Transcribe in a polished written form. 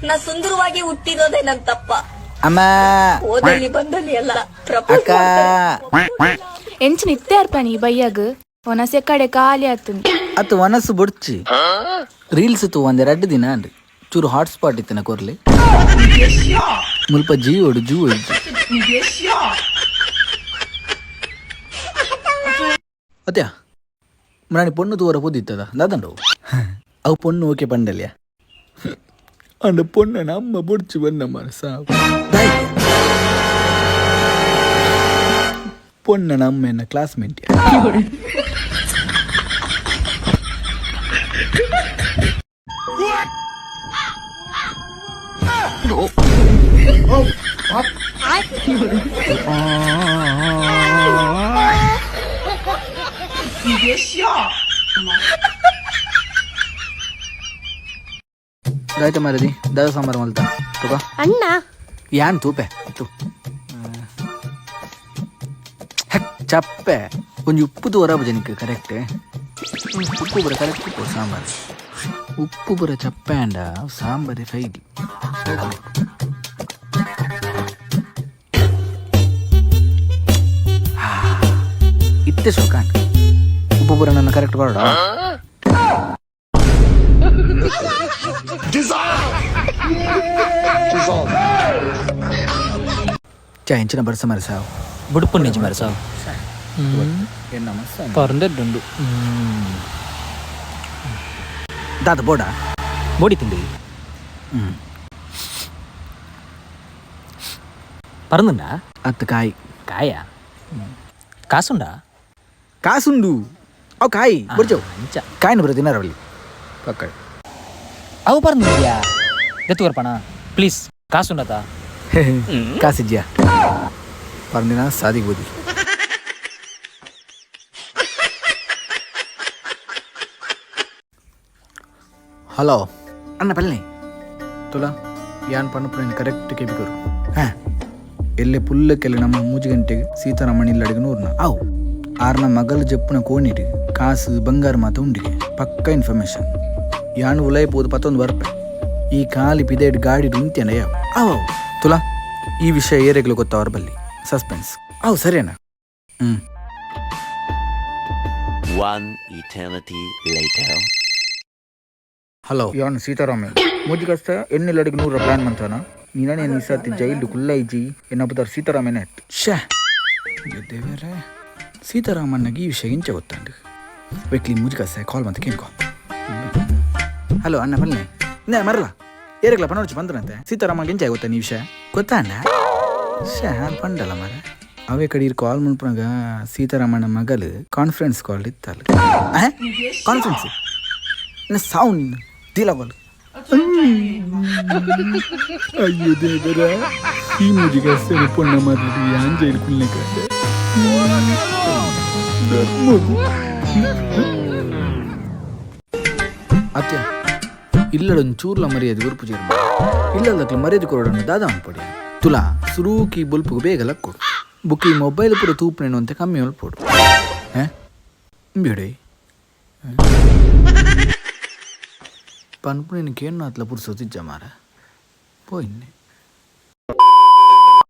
ನಾ ಸುಂದರವಾಗಿ ಹುಟ್ಟಿರೋದೇ ನನ್ ತಪ್ಪ. ಅಮ್ಮ ಓದಲ್ಲಿ ಬಂದಲ್ಲಿ ಎಲ್ಲ ಅಕ್ಕ ಎಂಚಿನ ಇತ್ತೆ ಅರ್ಪಣಿ ಬಯ್ಯಾಗ ಒನಸೆ ಕಡೆ ಖಾಲಿ ಆತಂದು ಅತ್ತು ವನಸ್ಸು ಬುಡ್ಚಿ ರೀಲ್ಸ್ ತು ಒಂದೆರಡು ದಿನ ಅನ್ರಿ ಚೂರು ಹಾಟ್ಸ್ಪಾಟ್ ಇತ್ತನ ಕೊರ್ಲಿ ಮುಲ್ಪ ಜೀವೋಡು ಜೂ ಅತ್ಯ ಮರಾಣಿ ಪೊಣ್ಣು ತೂವರ ಪೋದಿತ್ತದ ದಾದಂಡು ಅವು ಪೊಣ್ಣು ಓಕೆ ಪಂಡಲ್ಯ ಅಂಡ ಪೊಣ್ಣನ ಅಮ್ಮ ಬುಡ್ಚಿ ಬಂದ ಮರ ಸಾವು ಪೊಣ್ಣನ ಅಮ್ಮನ ಕ್ಲಾಸ್ಮೇಟ್ ಗಾಯ್ತ ಮಾರದಿ ದಾದ ಸಾಂಬಾರು ಮಲ್ತ ತಗೋ ಅಣ್ಣ ಯಾನ್ ತೂಪೆ ತು ಚಪ್ಪೆ ಒಂಜಿ ಉಪ್ಪು ತೋರ ಭಜನಿക്ക് ಕರೆಕ್ಟ್ ಉಪ್ಪು ಬರ ಕರೆಕ್ಟ್ ಪೋ ಸಾಂಬಾರು ಉಪ್ಪು ಬರ ಚಪ್ಪೆ ಅಂಡ ಸಾಂಬಾರೆ ಫೈಲಿ ಇತ್ತೆ ಶೋಕಾನ್ ಉಪ್ಪು ಬರ ನನ್ನ ಕರೆಕ್ಟ್ ಕೊಡ ചായഞ്ചിനെ ബർസ മരസാവ് ബുടുപ്പൊന്നിച്ച് മരസാവ് പറഞ്ഞിട്ടുണ്ട് ദാദ ബോടാ ബോഡിത്തുണ്ട് പറന്നുണ്ടാ അത്ത് കായ് കായാ കാസുണ്ടാ കാസുണ്ടു അവ് കായ് ബൊടിച്ചോ കായന ബರ ತಿನ್ನರವಲ್ಲಿ ಪಕ್ಕ ಅವು പറഞ്ഞില്ല ಎತ್ತು ಬರ್ಪಣ ಪ್ಲೀಸ್ ಕಾಸುಂಡತಾ ಕಾಸಿದ್ಯಾ പറഞ്ഞിನ ಸಾದಿಗೆ ಬೋದಿ ಹಲೋ ಅಣ್ಣ ಪಲ್ಲೆ ತುಲಾ ಯಾನ್ ಪಣ್ಣಪುರ ಕರೆಕ್ಟ್ ಕೇಬಿಕೋರು ಹಾಂ ಎಲ್ಲೆ ಪುಲ್ಲಕ್ಕೆಲ್ಲ ನಮ್ಮ ಮೂಜಿ ಗಂಟೆಗೆ ಸೀತಾರಾಮಣ್ಣ ಇಲ್ಲ ಅಡಿಗೆ ನೂರ್ನ ಅವು ಆರ್ನ ಮಗಲು ಜಪ್ಪುನ ಕೋಣಿಟ್ಟು ಕಾಸು ಬಂಗಾರ ಮಾತ ಉಂಡಿಗೆ ಪಕ್ಕ ಇನ್ಫಾರ್ಮೇಶನ್ ಯಾನು ಉಲಾಯ್ಬೋದು ಪತ್ತೊಂದು ಬರ್ಪೆ ಈ ಖಾಲಿ ಪಿದೇಡ್ ಗಾಡಿ ಉಂತ್ಯನ ಯಾವ ಅವು ತುಲಾ ಈ ವಿಷಯ ಏರೆಗ್ಲು ಗೊತ್ತವ್ರ ಬಲ್ಲಿ ಸಸ್ಪೆನ್ಸ್ ಅವು ಸರಿನಾ ಹಲೋ ಯಾನು ಸೀತಾರಾಮಯ್ಯ ಮೂಜಿಗಸ್ತ ಎಣ್ಣೆಲ್ಲ ಅಡಿಗೆ 100 ಪ್ಲಾನ್ ಮಂತಾನ ನೀನೇ ಈ ಸತಿ ಜೈಲು ಕುಲ್ಲೈಜಿ ಏನಪ್ಪದಾರ ಸೀತಾರಾಮಯ್ಯ ಶೇ ದೇವರೇ ಸೀತಾರಾಮಣ್ಣಗೆ ಈ ವಿಷಯ ಇಂಚೆ ಗೊತ್ತಂಡು ವೆಕ್ಲಿ ಮೂಜಿಗಸ್ತ ಕಾಲ್ ಮಂತ ಕೇಳ್ಕೊ ಹಲೋ ಅಣ್ಣ ಬನ್ನಿ ನೇ ಮರಲ್ಲ ಏರೆಗ್ಲ ಪನೋಡ್ಚಿ ಬಂದ್ರಂತೆ ಸೀತಾರಾಮಂಗೆ ಎಂಚೆ ಗೊತ್ತಾ ನೀ ವಿಷಯ ಗೊತ್ತಾ ಅಣ್ಣ ಶೇ ಪಂಡಲ್ಲ ಮರ ಅವೇ ಕಡೆ ಕಾಲ್ ಮುನ್ಪನಾಗ ಸೀತಾರಾಮಣ್ಣ ಮಗಲು ಕಾನ್ಫರೆನ್ಸ್ ಕಾಲ್ ಇತ್ತಲ್ಲ ಕಾನ್ಫರೆನ್ಸ್ ಸೌಂಡ್ ದಿಲವಲ್ ಅಯ್ಯೋ ದೇವರ ಈ ಮುಜಿಗೆ ಪೊಣ್ಣ ಮಾತಾಡಿ ಯಾನ್ ಜೈಲು ಕುಲ್ನೆ ಕಡೆ ಅತ್ಯ ಇಲ್ಲಡೊಂಚೂರ್ಲ ಮರ್ಯಾದೆ ಗುರುಪು ಜೀರ್ಮ ಇಲ್ಲದಕ್ಲ ಮರ್ಯಾದೆ ಕೊರೋಡನ್ನು ದಾದ ಅನ್ಪಡಿ ತುಲಾ ಸುರೂಕಿ ಬುಲ್ಪು ಬೇಗ ಲಕ್ಕೊಡು ಬುಕ್ಕಿ ಮೊಬೈಲ್ ಪೂರ ತೂಪನೇನು ಅಂತ ಕಮ್ಮಿ ಹೊಲ್ಪೋಡು ಬೇಡಿ ಪನ್ಪು ನಿನಗೇನು ಅತ್ಲ ಪುರ್ಸೋತಿಜ್ಜ ಮಾರ ಪೋಯಿನ್ನೆ